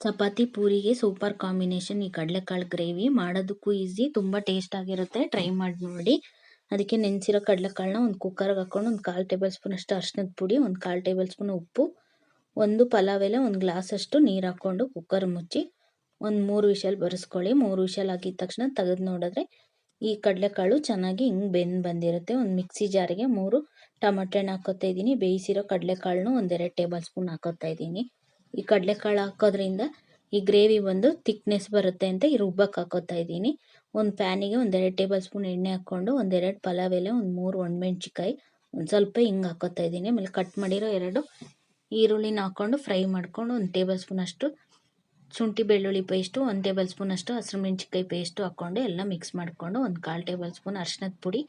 Chapati ಪೂರಿಗೆ super combination ಈ ಕಡಲೆಕಾಳು gravy. ಮಾಡೋದಕ್ಕೂ ಈಸಿ, ತುಂಬ ಟೇಸ್ಟ್ ಆಗಿರುತ್ತೆ. ಟ್ರೈ ಮಾಡಿ ನೋಡಿ. ಅದಕ್ಕೆ ನೆನೆಸಿರೋ ಕಡಲೆಕಾಳನ್ನ ಒಂದು ಕುಕ್ಕರ್ಗೆ ಹಾಕೊಂಡು ಒಂದು 1/4 ಟೇಬಲ್ ಸ್ಪೂನ್ ಅಷ್ಟು ಅರಿಶಿನದ ಪುಡಿ, ಒಂದು 1/4 ಟೇಬಲ್ ಸ್ಪೂನ್ ಉಪ್ಪು, ಒಂದು ಪಲಾವ್ ಎಲೆ, ಒಂದು ಗ್ಲಾಸಷ್ಟು ನೀರು ಹಾಕ್ಕೊಂಡು ಕುಕ್ಕರ್ ಮುಚ್ಚಿ ಒಂದು 3 ವಿಷಲ್ ಬರೆಸ್ಕೊಳ್ಳಿ. 3 ವಿಷಲ್ ಆಗಿದ ತಕ್ಷಣ ತೆಗೆದು ನೋಡಿದ್ರೆ ಈ ಕಡಲೆಕಾಳು ಚೆನ್ನಾಗಿ ಹಿಂಗೆ ಬೆಂದು ಬಂದಿರುತ್ತೆ. ಒಂದು ಮಿಕ್ಸಿ ಜಾರಿಗೆ 3 ಟೊಮೆಟೊ ಹಣ್ಣು ಹಾಕೋತಾ ಇದ್ದೀನಿ. ಬೇಯಿಸಿರೋ ಕಡಲೆಕಾಳನ್ನು 1-2 ಟೇಬಲ್ ಸ್ಪೂನ್ ಹಾಕೋತಾ ಇದ್ದೀನಿ. ಈ ಕಡಲೆಕಾಳು ಹಾಕೋದ್ರಿಂದ ಈ ಗ್ರೇವಿ ಬಂದು ಥಿಕ್ನೆಸ್ ಬರುತ್ತೆ ಅಂತ ಈ ರುಬ್ಬಕ್ಕೆ ಹಾಕೋತಾ ಇದ್ದೀನಿ. ಒಂದು ಪ್ಯಾನಿಗೆ 1-2 ಟೇಬಲ್ ಸ್ಪೂನ್ ಎಣ್ಣೆ ಹಾಕ್ಕೊಂಡು 1-2 ಪಲಾವ್ ಎಲೆ, ಒಂದು 3 ಒಣಮೆಣ್ಸಿಕಾಯಿ, ಒಂದು ಸ್ವಲ್ಪ ಹಿಂಗೆ ಹಾಕೋತಾ ಇದ್ದೀನಿ. ಆಮೇಲೆ ಕಟ್ ಮಾಡಿರೋ 2 ಈರುಳ್ಳಿನ ಹಾಕ್ಕೊಂಡು ಫ್ರೈ ಮಾಡ್ಕೊಂಡು 1 ಟೇಬಲ್ ಸ್ಪೂನ್ ಅಷ್ಟು ಶುಂಠಿ ಬೆಳ್ಳುಳ್ಳಿ ಪೇಸ್ಟು, 1 ಟೇಬಲ್ ಸ್ಪೂನ್ ಅಷ್ಟು ಹಸಿರು ಮೆಣಸಿನ್ಕಾಯಿ ಪೇಸ್ಟು ಹಾಕ್ಕೊಂಡು ಎಲ್ಲ ಮಿಕ್ಸ್ ಮಾಡಿಕೊಂಡು 1/4 ಟೇಬಲ್ ಸ್ಪೂನ್ ಅರಿಶಿನದ ಪುಡಿ,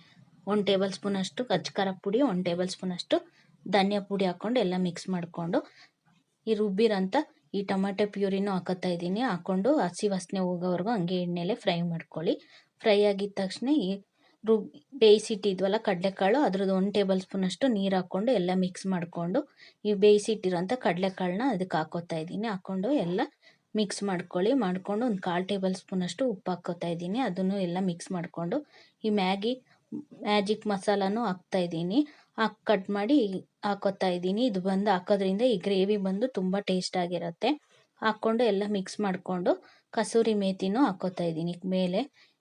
1 ಟೇಬಲ್ ಸ್ಪೂನ್ ಅಷ್ಟು ಖಾರ ಪುಡಿ, 1 ಟೇಬಲ್ ಸ್ಪೂನ್ ಅಷ್ಟು ಧನಿಯಾ ಪುಡಿ ಹಾಕ್ಕೊಂಡು ಎಲ್ಲ ಮಿಕ್ಸ್ ಮಾಡಿಕೊಂಡು ಈ ರುಬ್ಬಿರೋಂಥ ಈ ಟೊಮೆಟೊ ಪ್ಯೂರಿನೂ ಹಾಕೋತಾ ಇದ್ದೀನಿ. ಹಾಕ್ಕೊಂಡು ಹಸಿ ವಾಸನೆ ಹೋಗೋವರೆಗೂ ಹಂಗೆ ಎಣ್ಣೆಲೆ ಫ್ರೈ ಮಾಡ್ಕೊಳ್ಳಿ. ಫ್ರೈ ಆಗಿದ ತಕ್ಷಣ ಈ ಬೇಯಿಸಿಟ್ಟಿದ್ವಲ್ಲ ಕಡಲೆಕಾಳು, ಅದ್ರದ್ದು 1 ಟೇಬಲ್ ಸ್ಪೂನ್ ಅಷ್ಟು ನೀರು ಹಾಕ್ಕೊಂಡು ಎಲ್ಲ ಮಿಕ್ಸ್ ಮಾಡಿಕೊಂಡು ಈ ಬೇಯಿಸಿಟ್ಟಿರೋಂಥ ಕಡಲೆಕಾಳನ್ನ ಅದಕ್ಕೆ ಹಾಕೋತಾ ಇದ್ದೀನಿ. ಹಾಕ್ಕೊಂಡು ಎಲ್ಲ ಮಿಕ್ಸ್ ಮಾಡ್ಕೊಳ್ಳಿ. ಮಾಡಿಕೊಂಡು ಒಂದು 1/4 ಟೇಬಲ್ ಸ್ಪೂನ್ ಅಷ್ಟು ಉಪ್ಪು ಹಾಕ್ಕೋತಾ ಇದ್ದೀನಿ. ಅದನ್ನು ಎಲ್ಲ ಮಿಕ್ಸ್ ಮಾಡಿಕೊಂಡು ಈ ಮ್ಯಾಜಿಕ್ ಮಸಾಲಾನು ಹಾಕ್ತಾಯಿದ್ದೀನಿ. ಕಟ್ ಮಾಡಿ ಹಾಕೋತಾ ಇದ್ದೀನಿ. ಇದು ಬಂದು ಹಾಕೋದ್ರಿಂದ ಈ ಗ್ರೇವಿ ಬಂದು ತುಂಬ ಟೇಸ್ಟ್ ಆಗಿರುತ್ತೆ. ಹಾಕ್ಕೊಂಡು ಎಲ್ಲ ಮಿಕ್ಸ್ ಮಾಡಿಕೊಂಡು ಕಸೂರಿ ಮೇಥಿನೂ ಹಾಕೋತಾ ಇದ್ದೀನಿ ಮೇಲೆ.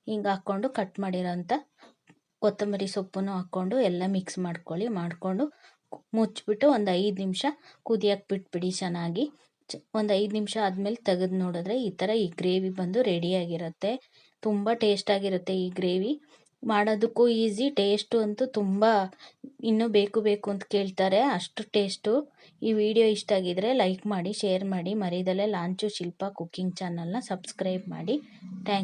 ಹಿಂಗೆ ಹಾಕ್ಕೊಂಡು ಕಟ್ ಮಾಡಿರೋಂಥ ಕೊತ್ತಂಬರಿ ಸೊಪ್ಪನ್ನು ಹಾಕ್ಕೊಂಡು ಎಲ್ಲ ಮಿಕ್ಸ್ ಮಾಡ್ಕೊಳ್ಳಿ. ಮಾಡಿಕೊಂಡು ಮುಚ್ಚಿಬಿಟ್ಟು ಒಂದು 5 ನಿಮಿಷ ಕುದಿಯೋಕ್ಕೆ ಬಿಟ್ಬಿಡಿ ಚೆನ್ನಾಗಿ. ಒಂದು 5 ನಿಮಿಷ ಆದಮೇಲೆ ತೆಗೆದು ನೋಡಿದ್ರೆ ಈ ಥರ ಈ ಗ್ರೇವಿ ಬಂದು ರೆಡಿಯಾಗಿರುತ್ತೆ. ತುಂಬ ಟೇಸ್ಟಾಗಿರುತ್ತೆ ಈ ಗ್ರೇವಿ. ಮಾಡೋದಕ್ಕೂ ಈಸಿ, ಟೇಸ್ಟು ಅಂತೂ ತುಂಬ ಇನ್ನೂ ಬೇಕು ಅಂತ ಕೇಳ್ತಾರೆ, ಅಷ್ಟು ಟೇಸ್ಟು. ಈ ವಿಡಿಯೋ ಇಷ್ಟ ಆಗಿದ್ರೆ ಲೈಕ್ ಮಾಡಿ, ಶೇರ್ ಮಾಡಿ, ಮರೀದಲ್ಲೇ ಲಾಂಚು ಶಿಲ್ಪ ಕುಕ್ಕಿಂಗ್ ಚಾನಲ್ನ ಸಬ್ಸ್ಕ್ರೈಬ್ ಮಾಡಿ. ಥ್ಯಾಂಕ್